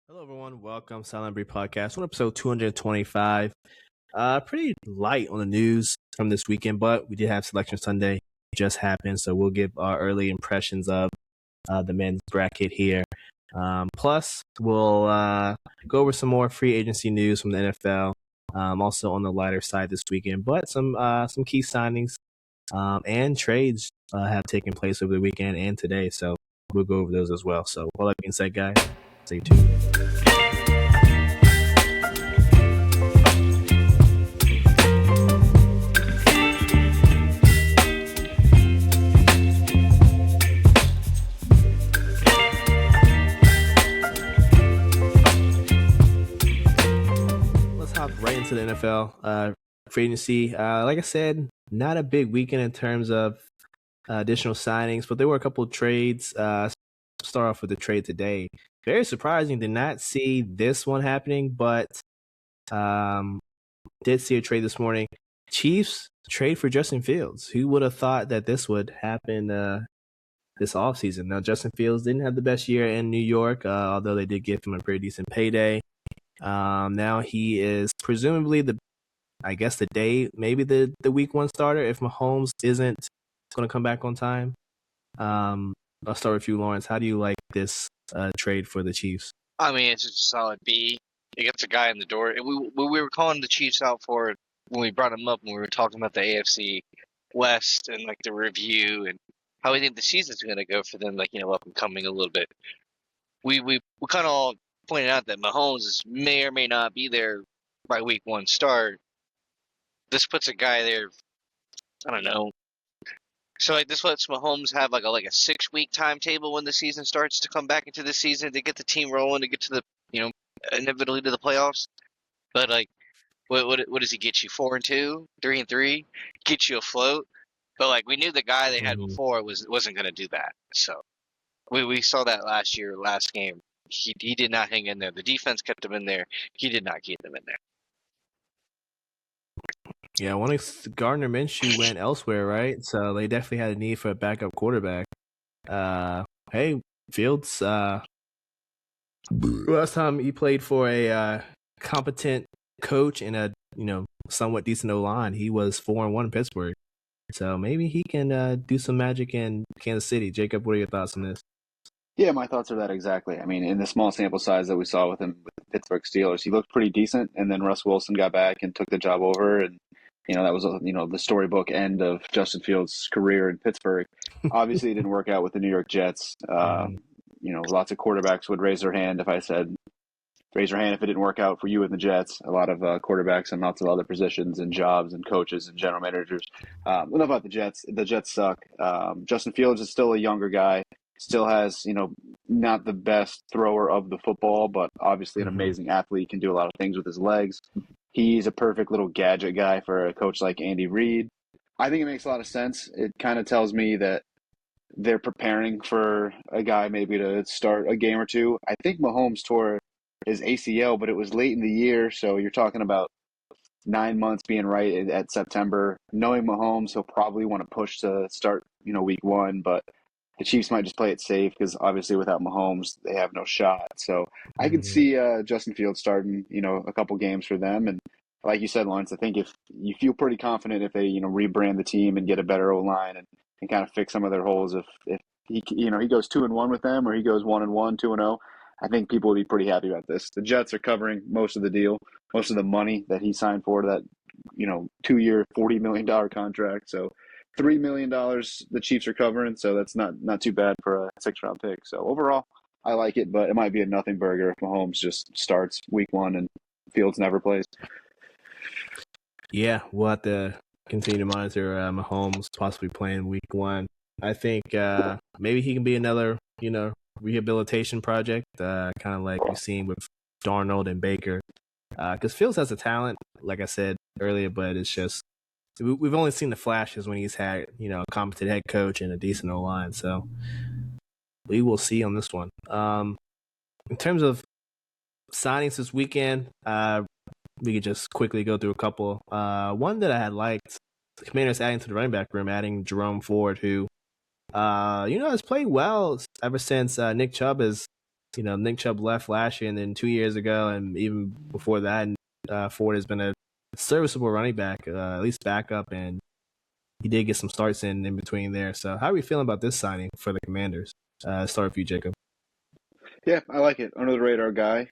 Hello, everyone. Welcome, Sideline Brief Podcast, on episode 225. Pretty light on the news from this weekend, but we did have Selection Sunday just happened, so we'll give our early impressions of the men's bracket here. Plus, we'll go over some more free agency news from the NFL, also on the lighter side this weekend, but some key signings and trades have taken place over the weekend and today, so we'll go over those as well. So, all that being said, guys, stay tuned. Right into the NFL free agency. Like I said, not a big weekend in terms of additional signings, but there were a couple of trades. Start off with the trade today. Very surprising. Did not see this one happening, but did see a trade this morning. Chiefs trade for Justin Fields. Who would have thought that this would happen this offseason? Now, Justin Fields didn't have the best year in New York, although they did give him a pretty decent payday. Now he is presumably the week one starter if Mahomes isn't going to come back on time. I'll start with you, Lawrence. How do you like this trade for the Chiefs? I mean, it's just a solid B. It gets a guy in the door. We were calling the Chiefs out for it when we brought them up when we were talking about the AFC West and like the review and how we think the season's going to go for them, like, up and coming a little bit. We kind of all pointed out that Mahomes may or may not be there by week one start. This puts a guy there, I don't know. So like this lets Mahomes have like a 6-week timetable when the season starts to come back into the season to get the team rolling to get to the inevitably to the playoffs. But like, what does he get you? 4-2, 3-3, get you afloat. But like we knew the guy they had before wasn't going to do that. So we saw that last game. He did not hang in there. The defense kept him in there. He did not keep them in there. Yeah, Gardner Minshew went elsewhere, right? So they definitely had a need for a backup quarterback. Hey, Fields, last time he played for a competent coach and a somewhat decent O-line, he was 4-1 in Pittsburgh. So maybe he can do some magic in Kansas City. Jacob, what are your thoughts on this? Yeah, my thoughts are that exactly. I mean, in the small sample size that we saw with him with the Pittsburgh Steelers, he looked pretty decent, and then Russ Wilson got back and took the job over, and that was the storybook end of Justin Fields' career in Pittsburgh. Obviously, it didn't work out with the New York Jets. Lots of quarterbacks would raise their hand if I said, raise your hand if it didn't work out for you in the Jets. A lot of quarterbacks and lots of other positions and jobs and coaches and general managers. Enough about the Jets. The Jets suck. Justin Fields is still a younger guy. Still has, not the best thrower of the football, but obviously an amazing athlete, can do a lot of things with his legs. He's a perfect little gadget guy for a coach like Andy Reid. I think it makes a lot of sense. It kind of tells me that they're preparing for a guy maybe to start a game or two. I think Mahomes tore his ACL, but it was late in the year, so you're talking about 9 months being right at September. Knowing Mahomes, he'll probably want to push to start, week one, but the Chiefs might just play it safe because obviously without Mahomes, they have no shot. So I could see Justin Fields starting, a couple games for them. And like you said, Lawrence, I think if you feel pretty confident if they, rebrand the team and get a better O-line and kind of fix some of their holes, if he goes 2-1 with them or he goes 1-1, 2-0, I think people would be pretty happy about this. The Jets are covering most of the deal, most of the money that he signed for that, 2-year, $40 million contract. So $3 million the Chiefs are covering, so that's not too bad for a 6th-round pick. So overall, I like it, but it might be a nothing burger if Mahomes just starts week one and Fields never plays. Yeah, we'll have to continue to monitor Mahomes possibly playing week one. I think maybe he can be another, rehabilitation project, kind of like we've seen with Darnold and Baker. Because Fields has a talent, like I said earlier, but it's just we've only seen the flashes when he's had, a competent head coach and a decent O-line. So we will see on this one. In terms of signings this weekend, we could just quickly go through a couple. One that I had liked, the Commanders adding to the running back room, adding Jerome Ford, who, has played well ever since Nick Chubb has Nick Chubb left last year, and then 2 years ago, and even before that, Ford has been a serviceable running back, at least backup, and he did get some starts in between there. So how are we feeling about this signing for the Commanders? Start with you, Jacob. Yeah, I like it. Under the radar guy.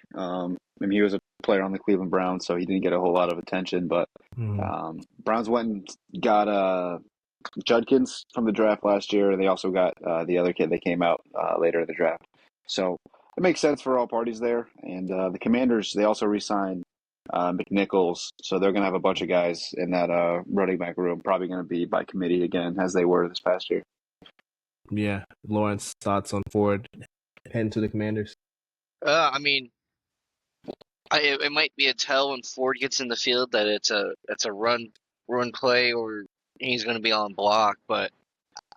He was a player on the Cleveland Browns, so he didn't get a whole lot of attention. But Browns went and got Judkins from the draft last year, and they also got the other kid that came out later in the draft. So it makes sense for all parties there. And the Commanders, they also re-signed McNichols, so they're going to have a bunch of guys in that running back room, probably going to be by committee again, as they were this past year. Yeah, Lawrence, thoughts on Ford heading to the Commanders? It might be a tell when Ford gets in the field that it's a run play or he's going to be on block, but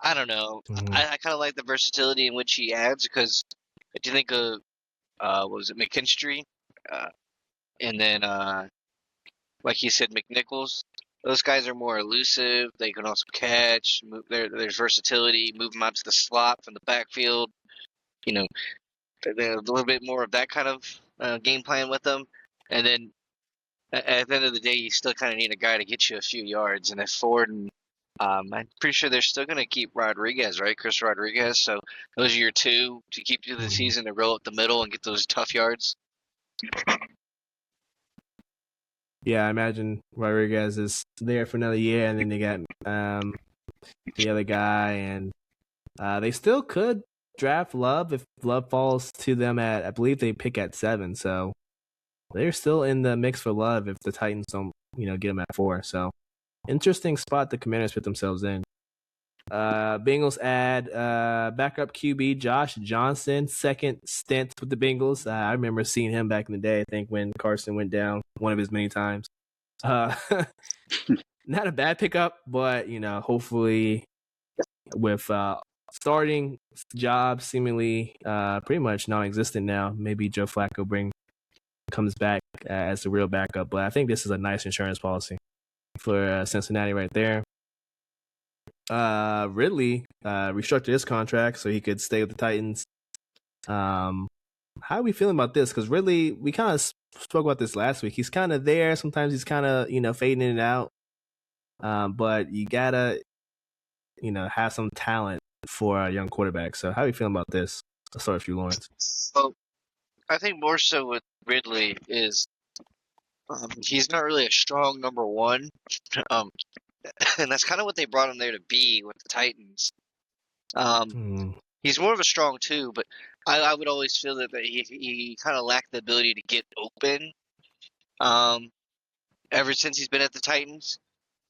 I don't know. I kind of like the versatility in which he adds because if you think of what was it, McKinstry, and then like you said, McNichols. Those guys are more elusive. They can also catch. There's versatility. Move them out to the slot from the backfield. There's a little bit more of that kind of game plan with them. And then at the end of the day, you still kind of need a guy to get you a few yards. And if Ford and I'm pretty sure they're still going to keep Rodriguez, right? Chris Rodriguez. So those are your two to keep through the season to roll up the middle and get those tough yards. Yeah, I imagine Rodriguez is there for another year, and then they got the other guy, and they still could draft Love if Love falls to them at, I believe they pick at 7, so they're still in the mix for Love if the Titans don't, get him at 4. So interesting spot the Commanders put themselves in. Bengals add backup QB Josh Johnson, second stint with the Bengals. I remember seeing him back in the day, I think, when Carson went down one of his many times. Not a bad pickup, but, hopefully with starting job seemingly pretty much non-existent now, maybe Joe Flacco comes back as the real backup. But I think this is a nice insurance policy for Cincinnati right there. Ridley restructured his contract so he could stay with the Titans. How are we feeling about this? Because Ridley, we kind of spoke about this last week. He's kind of there. Sometimes he's kind of, fading in and out. But you gotta, have some talent for a young quarterback. So how are you feeling about this? I'll start with you, Lawrence. Well, I think more so with Ridley is he's not really a strong number one. And that's kind of what they brought him there to be with the Titans. He's more of a strong 2, but I would always feel that he kind of lacked the ability to get open ever since he's been at the Titans.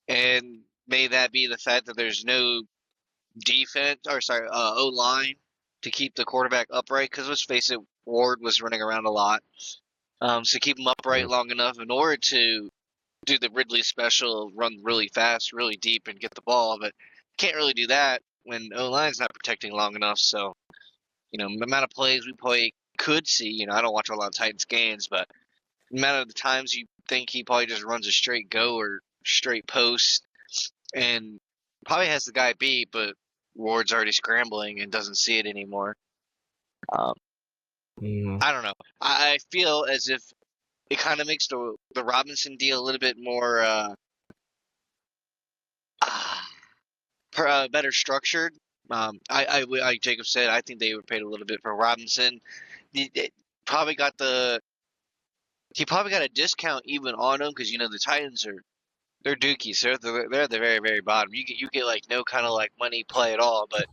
And may that be the fact that there's no O-line to keep the quarterback upright. Because let's face it, Ward was running around a lot. So keep him upright long enough in order to do the Ridley special, run really fast, really deep, and get the ball. But can't really do that when O-line's not protecting long enough. So, the amount of plays we probably could see, I don't watch a lot of Titans games, but the amount of the times you think he probably just runs a straight go or straight post and probably has the guy beat, but Ward's already scrambling and doesn't see it anymore. I don't know. I feel as if it kind of makes the Robinson deal a little bit more better structured. Like Jacob said, I think they were paid a little bit for Robinson. He probably got a discount even on him because the Titans they're dookies. They're at the very, very bottom. You get like no kind of like money play at all, but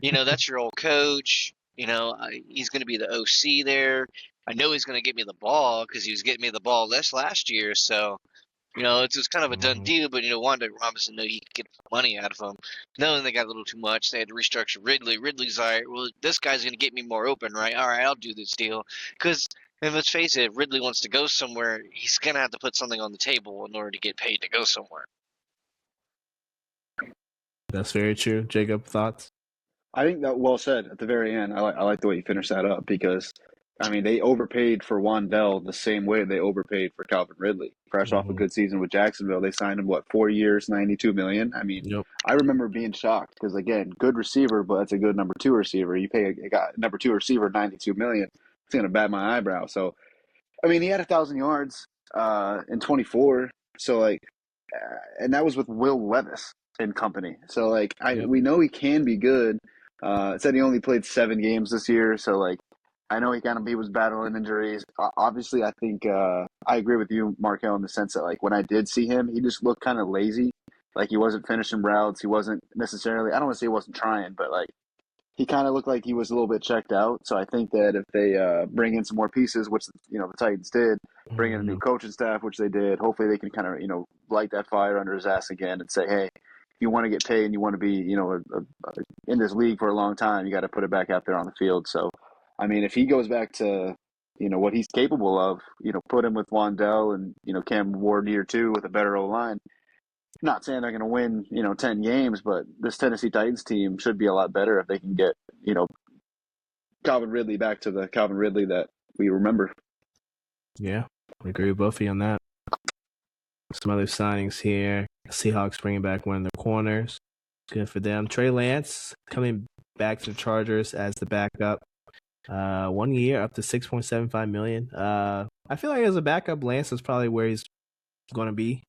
that's your old coach. He's going to be the OC there. I know he's going to get me the ball because he was getting me the ball last year. So, it's just kind of a done deal. But, Wanda Robinson knew he could get money out of him. Knowing they got a little too much, they had to restructure Ridley. Ridley's all right. Well, this guy's going to get me more open, right? All right, I'll do this deal. Because, and let's face it, if Ridley wants to go somewhere, he's going to have to put something on the table in order to get paid to go somewhere. That's very true. Jacob, thoughts? I think that well said at the very end. I like the way you finished that up because, they overpaid for Wandell the same way they overpaid for Calvin Ridley. Fresh off a good season with Jacksonville, they signed him, 4 years, $92 million? I remember being shocked because, again, good receiver, but it's a good number 2 receiver. You pay a guy, number 2 receiver $92 million. going to bat my eyebrow. So, I mean, he had 1,000 yards in 24. So, like, and that was with Will Levis and company. So, like, Yep. we know he can be good. It said he only played 7 games this year. So, like, I know he was battling injuries. Obviously, I think I agree with you, Markel, in the sense that, like, when I did see him, he just looked kind of lazy. Like, he wasn't finishing routes. He wasn't necessarily, I don't want to say he wasn't trying, but, like, he kind of looked like he was a little bit checked out. So I think that if they bring in some more pieces, which, you know, the Titans did, bring in a new coaching staff, which they did, hopefully they can kind of, you know, light that fire under his ass again and say, hey, if you want to get paid and you want to be, you know, in this league for a long time, you got to put it back out there on the field. So, I mean, if he goes back to, you know, what he's capable of, you know, put him with Wandell and, you know, Cam Ward year 2 with a better O-line. Not saying they're going to win, you know, 10 games, but this Tennessee Titans team should be a lot better if they can get, you know, Calvin Ridley back to the Calvin Ridley that we remember. Yeah, I agree with both of you on that. Some other signings here. Seahawks bringing back one of their corners. Good for them. Trey Lance coming back to the Chargers as the backup. 1 year up to $6.75 million. I feel like as a backup, Lance is probably where he's going to be.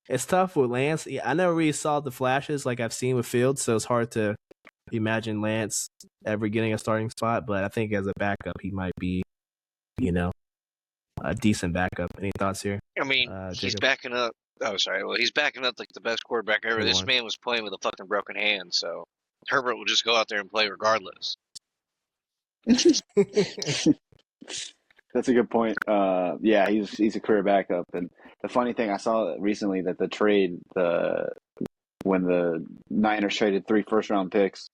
It's tough with Lance. I never really saw the flashes like I've seen with Fields, so it's hard to imagine Lance ever getting a starting spot. But I think as a backup, he might be, you know, a decent backup. Any thoughts here? I mean, he's backing up. Oh, sorry. Well, he's backing up like the best quarterback ever. This man was playing with a fucking broken hand, so Herbert will just go out there and play regardless. That's a good point. Yeah, he's a career backup. And the funny thing, I saw recently that the trade, when the Niners traded 3 first-round picks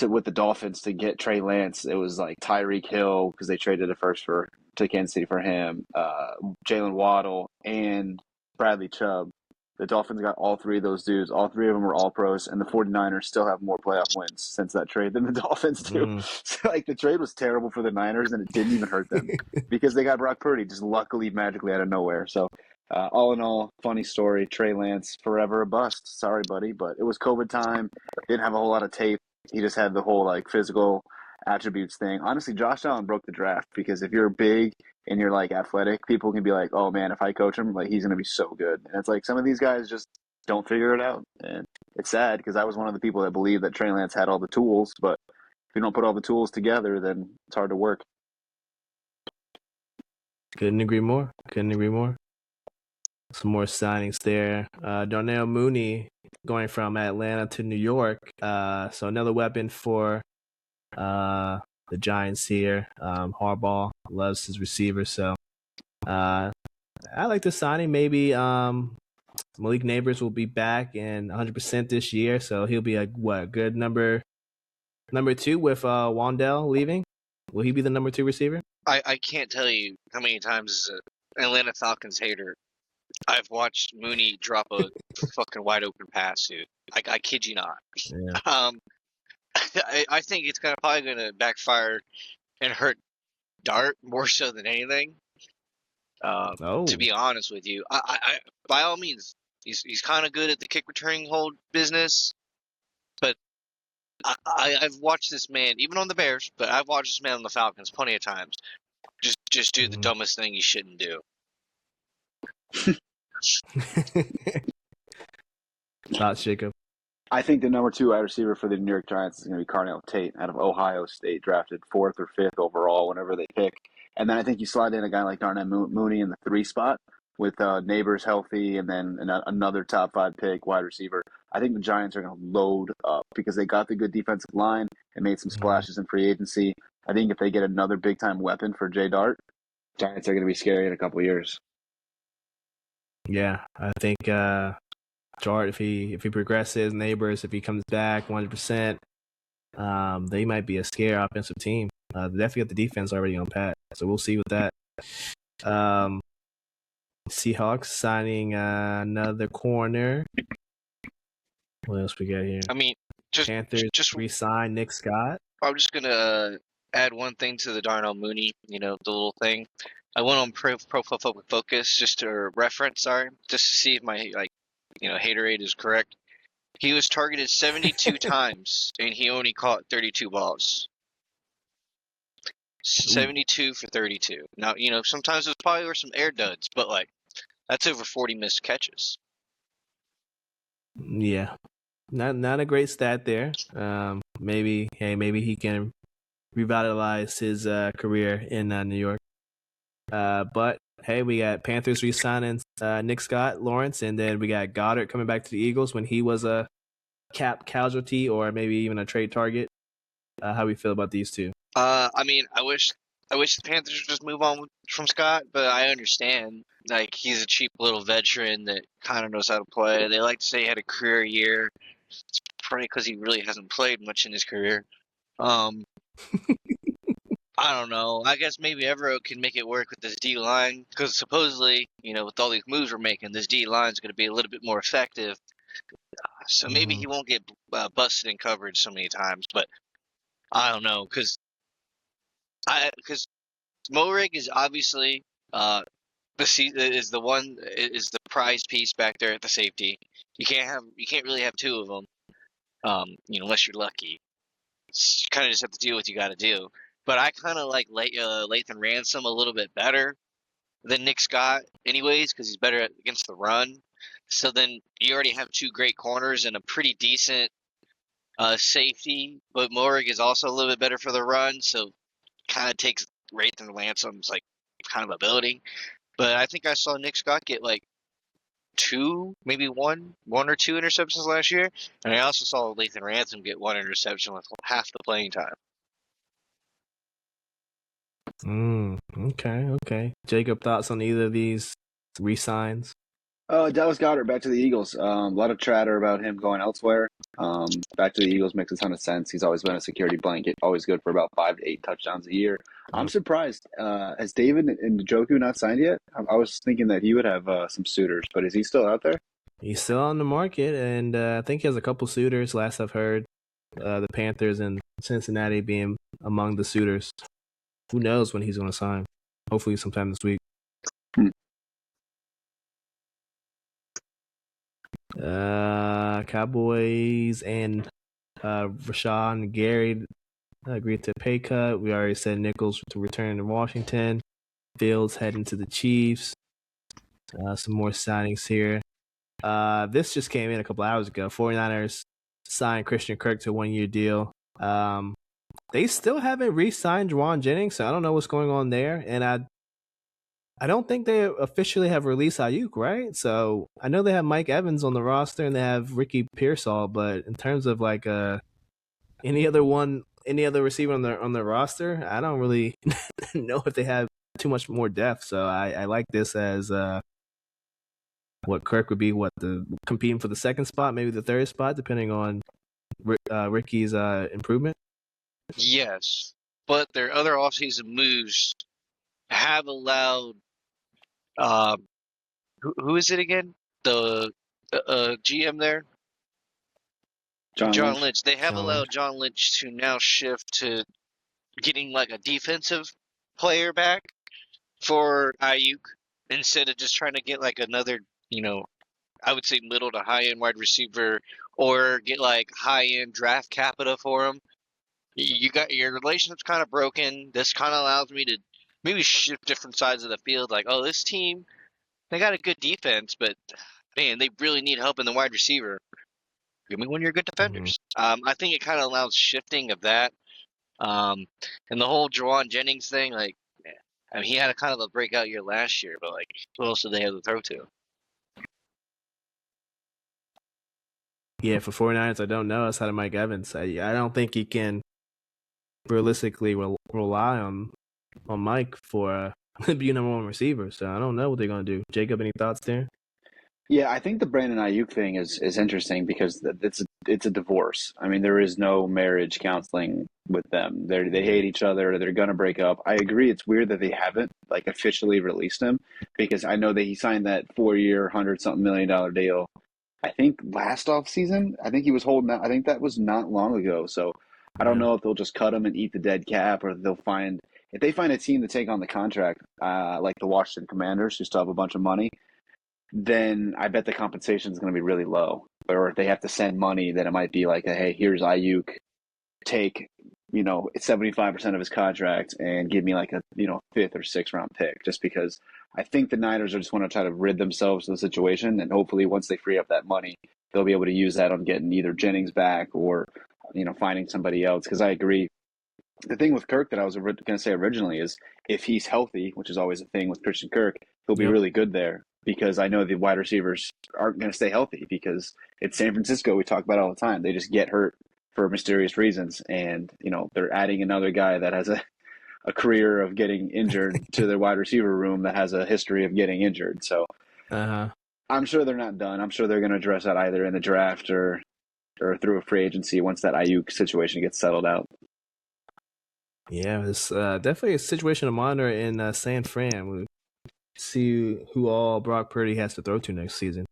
with the Dolphins to get Trey Lance, it was like Tyreek Hill because they traded a first to Kansas City for him, Jalen Waddle, and Bradley Chubb. The Dolphins got all 3 of those dudes. All 3 of them were all pros, and the 49ers still have more playoff wins since that trade than the Dolphins do. So, like, the trade was terrible for the Niners, and it didn't even hurt them because they got Brock Purdy just luckily, magically out of nowhere. So, all in all, funny story. Trey Lance, forever a bust. Sorry, buddy, but it was COVID time. Didn't have a whole lot of tape. He just had the whole, like, physical attributes thing. Honestly, Josh Allen broke the draft because if you're big and you're like athletic, people can be like, oh man, if I coach him, like he's going to be so good. And it's like some of these guys just don't figure it out. And it's sad because I was one of the people that believed that Trey Lance had all the tools, but if you don't put all the tools together, then it's hard to work. Couldn't agree more. Some more signings there. Darnell Mooney going from Atlanta to New York. So another weapon for the Giants here. Harbaugh loves his receivers, so I like the signing. Maybe Malik Neighbors will be back and 100% this year, so he'll be a good number 2 with Wandell leaving. Will he be the number 2 receiver? I can't tell you how many times as an Atlanta Falcons hater I've watched Mooney drop a fucking wide open pass, dude. I kid you not. Yeah. I think it's probably gonna backfire and hurt Dart more so than anything. To be honest with you, I by all means, he's kind of good at the kick returning hold business, but I've watched this man even on the Bears, but I've watched this man on the Falcons plenty of times. Just do the dumbest thing you shouldn't do. Thoughts, Jacob? I think the number 2 wide receiver for the New York Giants is going to be Carnell Tate out of Ohio State, drafted 4th or 5th overall whenever they pick. And then I think you slide in a guy like Darnell Mooney in the 3 spot with Neighbors healthy and then another top 5 pick wide receiver. I think the Giants are going to load up because they got the good defensive line and made some splashes in free agency. I think if they get another big-time weapon for Jay Dart, Giants are going to be scary in a couple of years. Yeah, I think Dart, if he progresses, Neighbors, if he comes back 100%, they might be a scare offensive team. They definitely got the defense already on pat, so we'll see with that. Seahawks signing another corner. What else we got here? I mean, Panthers just re-signed Nick Scott. I'm just gonna add one thing to the Darnell Mooney, the little thing. I went on Pro Football Focus just to reference, just to see if my haterade is correct. He was targeted 72 times and he only caught 32 balls. 72 for 32. Now, sometimes there's probably were some air duds, but like that's over 40 missed catches. Yeah, not a great stat there. Maybe he can revitalize his career in New York. But hey, we got Panthers re-signing Nick Scott, Lawrence, and then we got Goddard coming back to the Eagles when he was a cap casualty or maybe even a trade target. How we feel about these two? I mean, I wish the Panthers would just move on from Scott, but I understand. Like, he's a cheap little veteran that kind of knows how to play. They like to say he had a career year. It's probably because he really hasn't played much in his career. I don't know. I guess maybe Evero can make it work with this D line because supposedly, with all these moves we're making, this D line is going to be a little bit more effective. So maybe he won't get busted in coverage so many times. But I don't know because Morig is obviously is the prize piece back there at the safety. You can't really have two of them, unless you're lucky. You kind of just have to deal with what you got to do. But I kind of like Lathan Ransom a little bit better than Nick Scott, anyways, because he's better against the run. So then you already have two great corners and a pretty decent safety. But Morig is also a little bit better for the run, so kind of takes Lathan Ransom's like kind of ability. But I think I saw Nick Scott get like maybe one or two interceptions last year, and I also saw Lathan Ransom get one interception with half the playing time. Okay. Jacob, thoughts on either of these re-signs? Dallas Goedert back to the Eagles. A lot of chatter about him going elsewhere. Back to the Eagles makes a ton of sense. He's always been a security blanket, always good for about 5 to 8 touchdowns a year. I'm surprised. Has David Njoku not signed yet? I was thinking that he would have some suitors, but is he still out there? He's still on the market, and I think he has a couple suitors, last I've heard. The Panthers and Cincinnati being among the suitors. Who knows when he's going to sign? Hopefully sometime this week. Cowboys and Rashawn Gary agreed to a pay cut. We already said Nichols to return to Washington. Fields heading to the Chiefs. Some more signings here. This just came in a couple hours ago. 49ers signed Christian Kirk to a 1-year deal. They still haven't re-signed Juwan Jennings, so I don't know what's going on there. And I don't think they officially have released Ayuk, right? So I know they have Mike Evans on the roster and they have Ricky Pearsall, but in terms of like any other receiver on their roster, I don't really know if they have too much more depth. So I like this as what Kirk would be competing for the second spot, maybe the third spot, depending on Ricky's improvement. Yes, but their other offseason moves have allowed who is it again? The GM there? John Lynch. They have allowed John Lynch to now shift to getting like a defensive player back for Ayuk instead of just trying to get like another, I would say middle to high end wide receiver or get like high end draft capita for him. You got your relationship's kind of broken. This kind of allows me to maybe shift different sides of the field. Like, oh, this team, they got a good defense, but man, they really need help in the wide receiver. Give me one of your good defenders. I think it kind of allows shifting of that. And the whole Juwan Jennings thing, like, I mean, he had a kind of a breakout year last year, but like, who else did they have to throw to? Yeah, for 49ers, I don't know outside of Mike Evans. I don't think he can realistically rely on Mike for be number one receiver. So I don't know what they're going to do. Jacob, any thoughts there? Yeah, I think the Brandon Ayuk thing is interesting because it's a divorce. I mean, there is no marriage counseling with them. They hate each other. They're going to break up. I agree. It's weird that they haven't like officially released him because I know that he signed that 4-year, $100-something million deal. I think last offseason. I think he was holding that. I think that was not long ago. So I don't know if they'll just cut him and eat the dead cap, or if they find a team to take on the contract, like the Washington Commanders, who still have a bunch of money. Then I bet the compensation is going to be really low. Or if they have to send money, then it might be like, hey, here's Ayuk. take 75% of his contract and give me like a 5th or 6th round pick, just because I think the Niners are just want to try to rid themselves of the situation, and hopefully once they free up that money, they'll be able to use that on getting either Jennings back or finding somebody else. Because I agree, the thing with Kirk that I was going to say originally is if he's healthy, which is always a thing with Christian Kirk, he'll be really good there, because I know the wide receivers aren't going to stay healthy, because it's San Francisco. We talk about it all the time. They just get hurt for mysterious reasons, and they're adding another guy that has a career of getting injured to their wide receiver room that has a history of getting injured. So I'm sure they're not done. I'm sure they're going to address that either in the draft or through a free agency once that Ayuk situation gets settled out. Yeah, it's definitely a situation to monitor in San Fran. We'll see who all Brock Purdy has to throw to next season.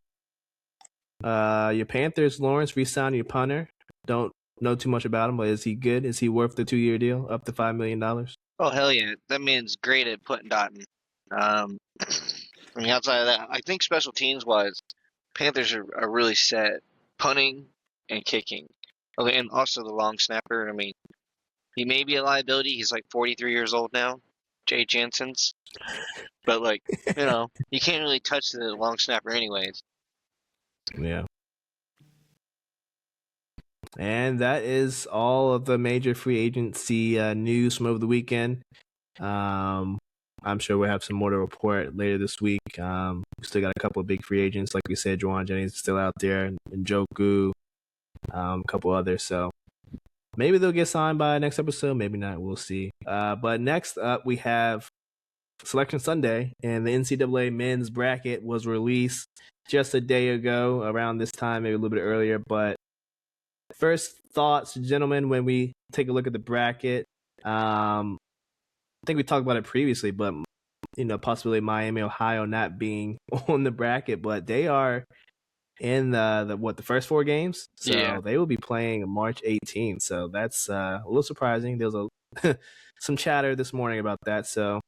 Your Panthers, Lawrence, re-signed your punter. Don't know too much about him, but is he good? Is he worth the 2-year deal, up to $5 million? Oh, hell yeah. That man's great at putting dotting. Outside of that, I think special teams-wise, Panthers are really set. Punting and kicking. Okay, and also the long snapper. I mean, he may be a liability. He's like 43 years old now, Jay Jansen's. But, you can't really touch the long snapper anyways. Yeah. And that is all of the major free agency news from over the weekend. I'm sure we'll have some more to report later this week. We still got a couple of big free agents. Like we said, Juwan Jennings is still out there, and Njoku, a couple others. So maybe they'll get signed by next episode. Maybe not. We'll see. But next up, we have Selection Sunday, and the NCAA men's bracket was released just a day ago, around this time, maybe a little bit earlier. But first thoughts, gentlemen, when we take a look at the bracket. I think we talked about it previously, but possibly Miami, Ohio not being on the bracket, but they are in the first 4 games. So they will be playing March 18th. So that's a little surprising. There was some chatter this morning about that. So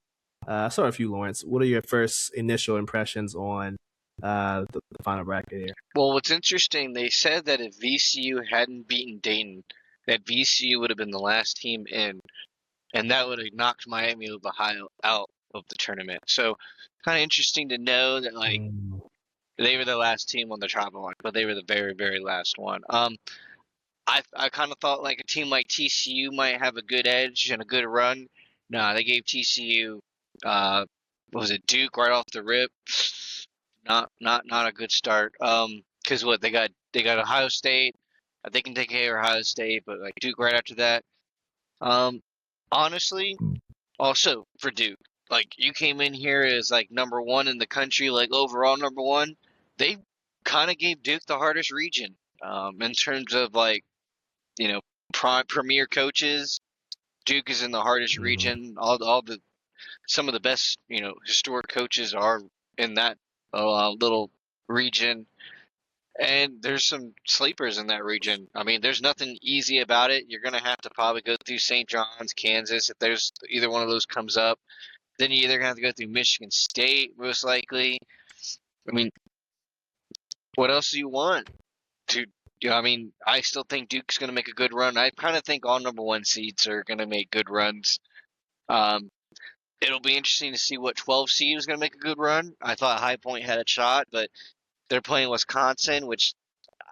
I saw a few, Lawrence. What are your first initial impressions on the final bracket here? Well, what's interesting, they said that if VCU hadn't beaten Dayton, that VCU would have been the last team in, and that would have knocked Miami of Ohio out of the tournament. So kind of interesting to know that they were the last team on the travel line, but they were the very, very last one. I kind of thought like a team like TCU might have a good edge and a good run. No, they gave TCU what was it, Duke right off the rip. Not a good start. Because they got Ohio State. They can take care of Ohio State, but like Duke right after that. Honestly, also for Duke, like you came in here as like number 1 in the country, like overall number 1. They kind of gave Duke the hardest region in terms of like premier coaches. Duke is in the hardest region. Some of the best historic coaches are in that little region. And there's some sleepers in that region. I mean, there's nothing easy about it. You're going to have to probably go through St. John's, Kansas. If there's either one of those comes up, then you're either going to have to go through Michigan State, most likely. I mean, what else do you want? I still think Duke's going to make a good run. I kind of think all number 1 seeds are going to make good runs. It'll be interesting to see what 12 seed is going to make a good run. I thought High Point had a shot, but they're playing Wisconsin, which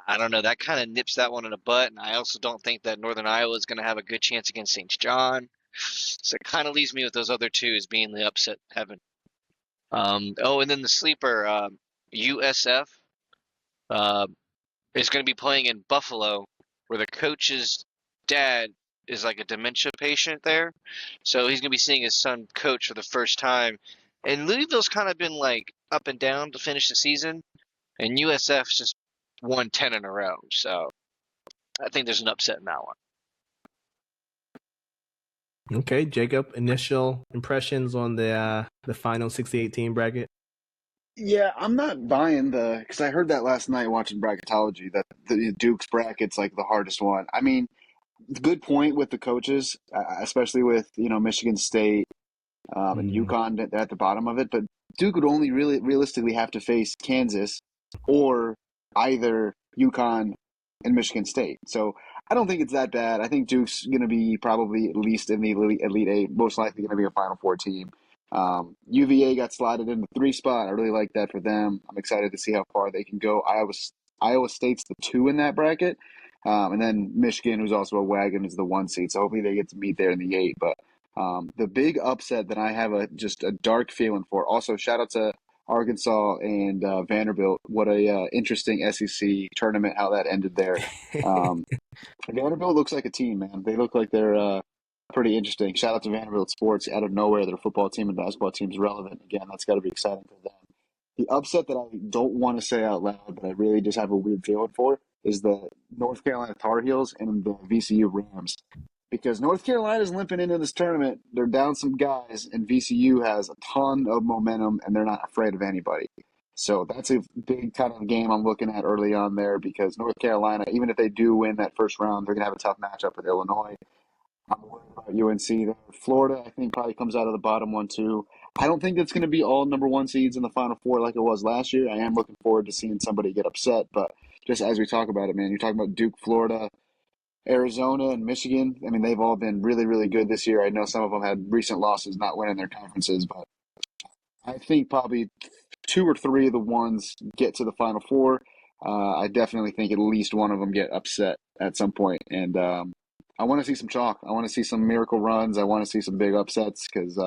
I don't know. That kind of nips that one in the butt. And I also don't think that Northern Iowa is going to have a good chance against St. John. So it kind of leaves me with those other 2 as being the upset heaven. And then the sleeper, USF, is going to be playing in Buffalo, where the coach's dad is like a dementia patient there. So he's going to be seeing his son coach for the first time. And Louisville's kind of been like up and down to finish the season. And USF's just won 10 in a row. So I think there's an upset in that one. Okay, Jacob, initial impressions on the final 68 team bracket? Yeah, I'm not buying because I heard that last night watching bracketology, that the Duke's bracket's like the hardest one. I mean, good point with the coaches, especially with Michigan State and UConn at the bottom of it. But Duke would only really realistically have to face Kansas or either UConn and Michigan State. So I don't think it's that bad. I think Duke's going to be probably at least in the Elite Eight, most likely going to be a Final Four team. UVA got slotted in the 3 spot. I really like that for them. I'm excited to see how far they can go. Iowa State's the 2 in that bracket. And then Michigan, who's also a wagon, is the 1 seed. So hopefully they get to meet there in the 8. But the big upset that I have just a dark feeling for. Also, shout out to Arkansas and Vanderbilt. What a interesting SEC tournament, how that ended there. Vanderbilt looks like a team, man. They look like they're pretty interesting. Shout out to Vanderbilt Sports. Out of nowhere, their football team and basketball team is relevant. Again, that's got to be exciting for them. The upset that I don't want to say out loud, but I really just have a weird feeling for, is the North Carolina Tar Heels and the VCU Rams. Because North Carolina's limping into this tournament. They're down some guys, and VCU has a ton of momentum, and they're not afraid of anybody. So that's a big kind of game I'm looking at early on there, because North Carolina, even if they do win that first round, they're going to have a tough matchup with Illinois. I'm worried about UNC there. Florida, I think, probably comes out of the bottom one, too. I don't think it's going to be all number 1 seeds in the Final Four like it was last year. I am looking forward to seeing somebody get upset. But just as we talk about it, man, you're talking about Duke, Florida, Arizona, and Michigan. I mean, they've all been really, really good this year. I know some of them had recent losses, not winning their conferences, but I think probably 2 or 3 of the ones get to the Final Four. I definitely think at least one of them get upset at some point. And I want to see some chalk. I want to see some miracle runs. I want to see some big upsets, because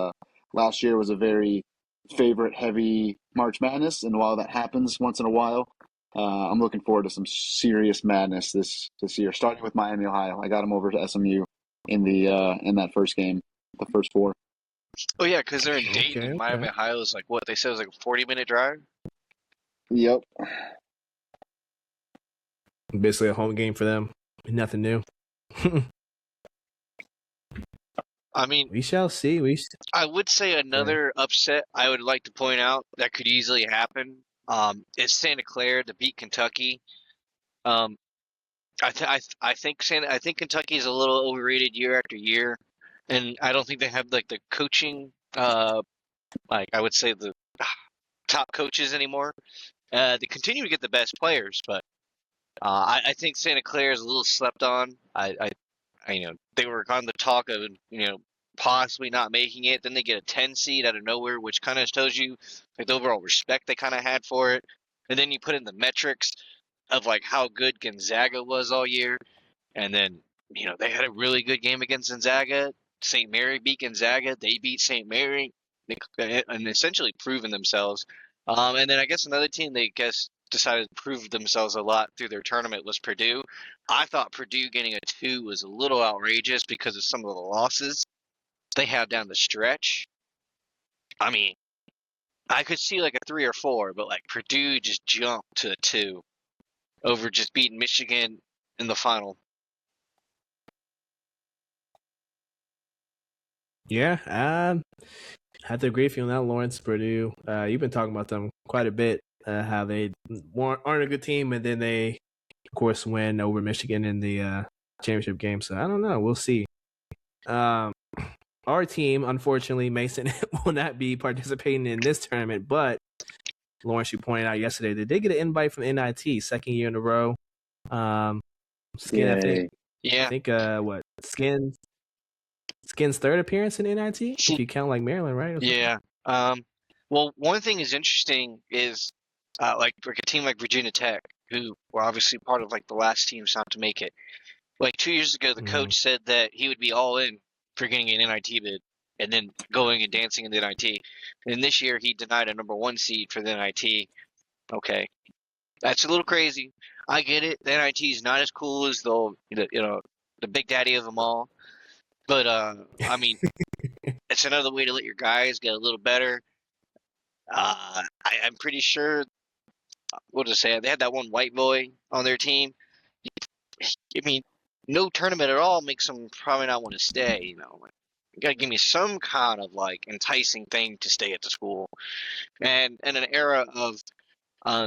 last year was a very favorite-heavy March Madness. And while that happens once in a while, I'm looking forward to some serious madness this year, starting with Miami, Ohio. I got them over to SMU in that first game, the first 4. Oh yeah, because they're in Dayton. Okay. Miami, Ohio is like what they said was like a 40-minute drive. Yep. Basically a home game for them. Nothing new. I mean, We shall see. I would say another upset I would like to point out that could easily happen is Santa Clara to beat Kentucky. I think Kentucky is a little overrated year after year, and I don't think they have like the coaching, like I would say the top coaches anymore. They continue to get the best players, but I think Santa Clara is a little slept on. I they were on the talk of possibly not making it. Then they get a 10 seed out of nowhere, which kind of tells you like the overall respect they kind of had for it. And then you put in the metrics of like how good Gonzaga was all year, and then they had a really good game against Gonzaga. St. Mary beat Gonzaga. They beat St. Mary, and essentially proven themselves. And then I guess another team they decided to prove themselves a lot through their tournament was Purdue. I thought Purdue getting a 2 was a little outrageous because of some of the losses they had down the stretch. I mean, I could see like a 3 or 4, but like Purdue just jumped to a 2 over just beating Michigan in the final. Yeah, I have to agree with you on that, Lawrence. Purdue. You've been talking about them quite a bit. How they aren't a good team, and then they, of course, win over Michigan in the championship game. So I don't know. We'll see. Our team, unfortunately, Mason will not be participating in this tournament. But Lawrence, you pointed out yesterday, they did get an invite from NIT, second year in a row. Skin, I think what Skin's third appearance in NIT, if you count like Maryland, right? Yeah. Well, one thing is interesting is like for a team like Virginia Tech, who were obviously part of like the last teams not to make it. Like 2 years ago, the coach said that he would be all in for getting an NIT bid and then going and dancing in the NIT. And this year, he denied a number 1 seed for the NIT. Okay, that's a little crazy. I get it. The NIT is not as cool as the big daddy of them all. But I mean, it's another way to let your guys get a little better. I'm pretty sure. We'll just say they had that one white boy on their team. I mean, no tournament at all makes them probably not want to stay. You got to give me some kind of like enticing thing to stay at the school. And in an era of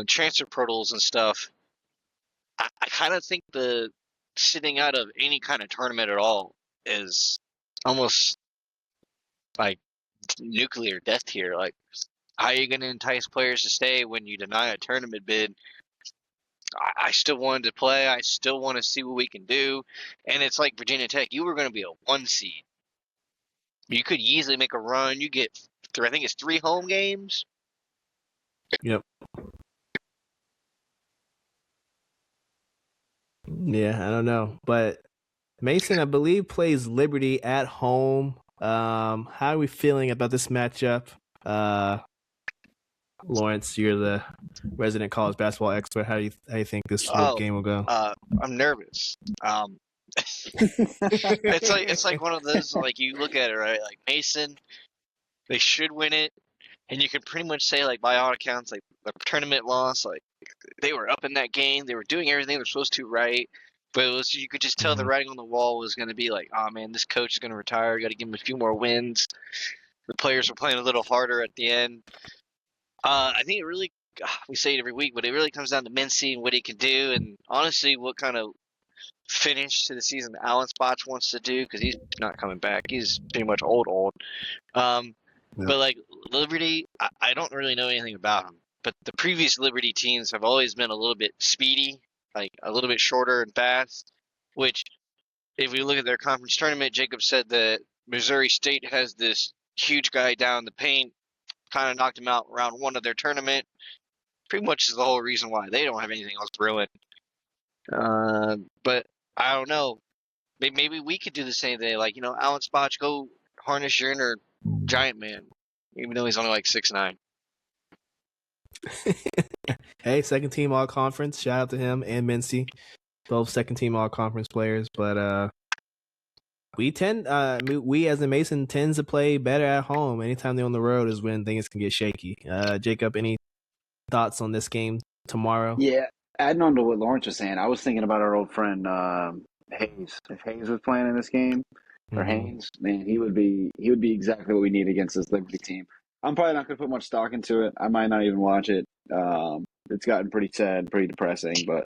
transfer portals and stuff, I kind of think the sitting out of any kind of tournament at all is almost like nuclear death tier. Like, how are you going to entice players to stay when you deny a tournament bid I still wanted to play. I still want to see what we can do. And it's like Virginia Tech. You were going to be a 1 seed. You could easily make a run. You get, I think it's 3 home games. Yep. Yeah, I don't know, but Mason, I believe, plays Liberty at home. How are we feeling about this matchup? Lawrence, you're the resident college basketball expert. How do you think this game will go? I'm nervous. It's like one of those, like, you look at it, right? Like, Mason, they should win it, and you can pretty much say, like, by all accounts, like, the tournament loss, like, they were up in that game, they were doing everything they're supposed to right, but it was, you could just tell the writing on the wall was going to be like, oh man, this coach is going to retire, got to give him a few more wins. The players were playing a little harder at the end. I think it really, we say it every week, but it really comes down to Mincy and what he can do, and honestly, what kind of finish to the season Alan Spots wants to do, because he's not coming back. He's pretty much old. But like Liberty, I don't really know anything about him. But the previous Liberty teams have always been a little bit speedy, like a little bit shorter and fast, which if we look at their conference tournament, Jacob said that Missouri State has this huge guy down the paint, kind of knocked him out round 1 of their tournament. Pretty much is the whole reason why they don't have anything else brewing. But I don't know. Maybe we could do the same thing. Like, Alan Spotch, go harness your inner giant man, even though he's only like 6'9". Hey, second team all conference. Shout out to him and Mincy, both second team all conference players. But we as a Mason tends to play better at home. Anytime they're on the road is when things can get shaky. Jacob, any thoughts on this game tomorrow? Yeah, adding on to what Lawrence was saying, I was thinking about our old friend Hayes. If Hayes was playing in this game, or Haynes, man, he would be exactly what we need against this Liberty team. I'm probably not going to put much stock into it. I might not even watch it. It's gotten pretty sad, pretty depressing, but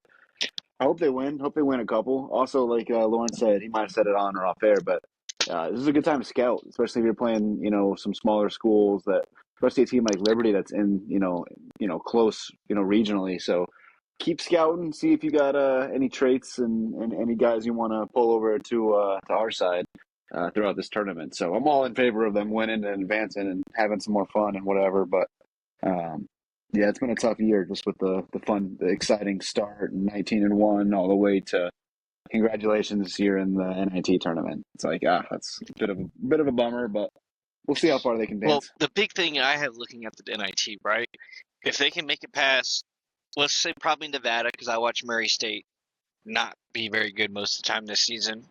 I hope they win. Hope they win a couple. Also, like Lawrence said, he might have said it on or off air, but this is a good time to scout, especially if you're playing, some smaller schools that, especially a team like Liberty that's in, close, regionally. So keep scouting, see if you got any traits and any guys you want to pull over to our side throughout this tournament. So I'm all in favor of them winning and advancing and having some more fun and whatever. But yeah, it's been a tough year just with the fun, the exciting start and 19-1 all the way to congratulations this year in the NIT tournament. It's like that's a bit of a bummer, but we'll see how far they can dance. Well, the big thing I have looking at the NIT, right? If they can make it past, let's say probably Nevada, because I watch Murray State not be very good most of the time this season.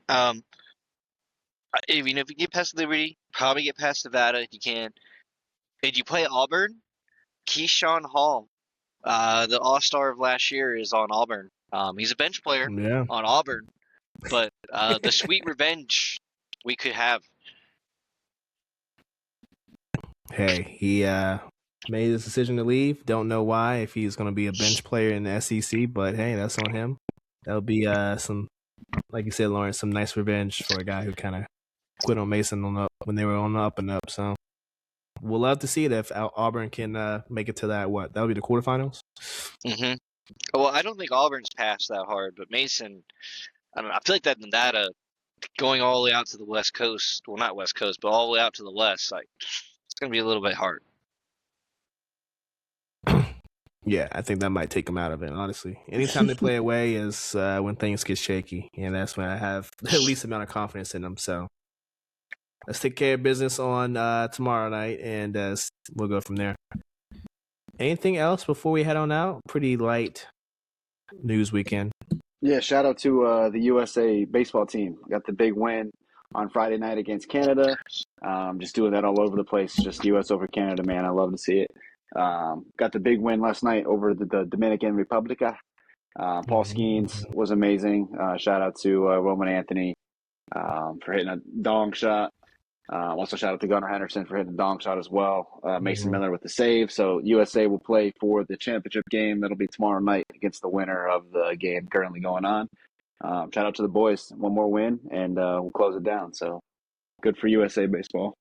If you get past Liberty, probably get past Nevada if you can. If you play Auburn, Keyshawn Hall, the All-Star of last year, is on Auburn. He's a bench player on Auburn, but the sweet revenge we could have. Hey, he made his decision to leave. Don't know why, if he's going to be a bench player in the SEC, but hey, that's on him. That'll be some, like you said, Lawrence, some nice revenge for a guy who kind of quit on Mason when they were on the up and up. So we'll love to see it if Auburn can make it to that. That'll be the quarterfinals. Mm-hmm. Well, I don't think Auburn's passed that hard, but Mason, I don't know. I feel like that Nevada going all the way out to the West Coast, well, not West Coast, but all the way out to the West, like, it's going to be a little bit hard. Yeah, I think that might take them out of it, honestly. Anytime they play away is when things get shaky, and that's when I have the least amount of confidence in them. So let's take care of business on tomorrow night, and we'll go from there. Anything else before we head on out? Pretty light news weekend. Yeah, shout out to the USA baseball team. Got the big win on Friday night against Canada. Just doing that all over the place. Just US over Canada, man. I love to see it. Got the big win last night over the Dominican Republica. Paul Skeens was amazing. Shout out to Roman Anthony for hitting a dong shot. Also shout out to Gunnar Henderson for hitting a dong shot as well. Mason Miller with the save. So USA will play for the championship game. That'll be tomorrow night against the winner of the game currently going on. Shout out to the boys. One more win, and we'll close it down. So good for USA baseball.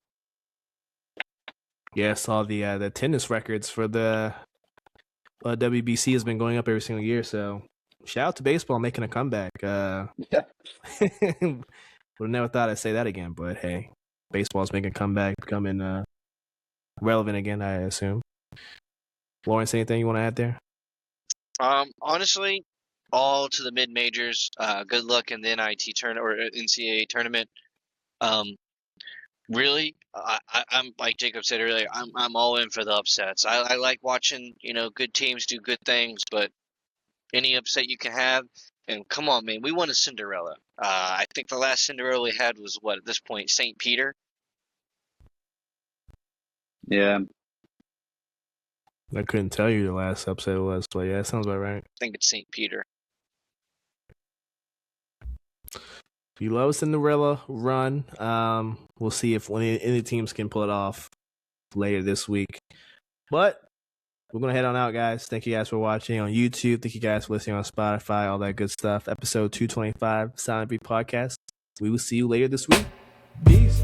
Yeah, I saw the attendance records for the WBC has been going up every single year. So shout out to baseball making a comeback. Yeah. Would have never thought I'd say that again, but hey, baseball's making a comeback, becoming relevant again, I assume. Lawrence, anything you want to add there? Honestly, all to the mid majors. Good luck in the NIT tournament or NCAA tournament. Really, I'm like Jacob said earlier. I'm all in for the upsets. I like watching good teams do good things, but any upset you can have. And come on, man, we won a Cinderella. I think the last Cinderella we had was what at this point, St. Peter. Yeah. I couldn't tell you the last upset it was, but yeah, that sounds about right. I think it's St. Peter. You love Cinderella run. We'll see if any teams can pull it off later this week. But we're going to head on out, guys. Thank you guys for watching on YouTube. Thank you guys for listening on Spotify, all that good stuff. Episode 225, Silent Brief Podcast. We will see you later this week. Peace.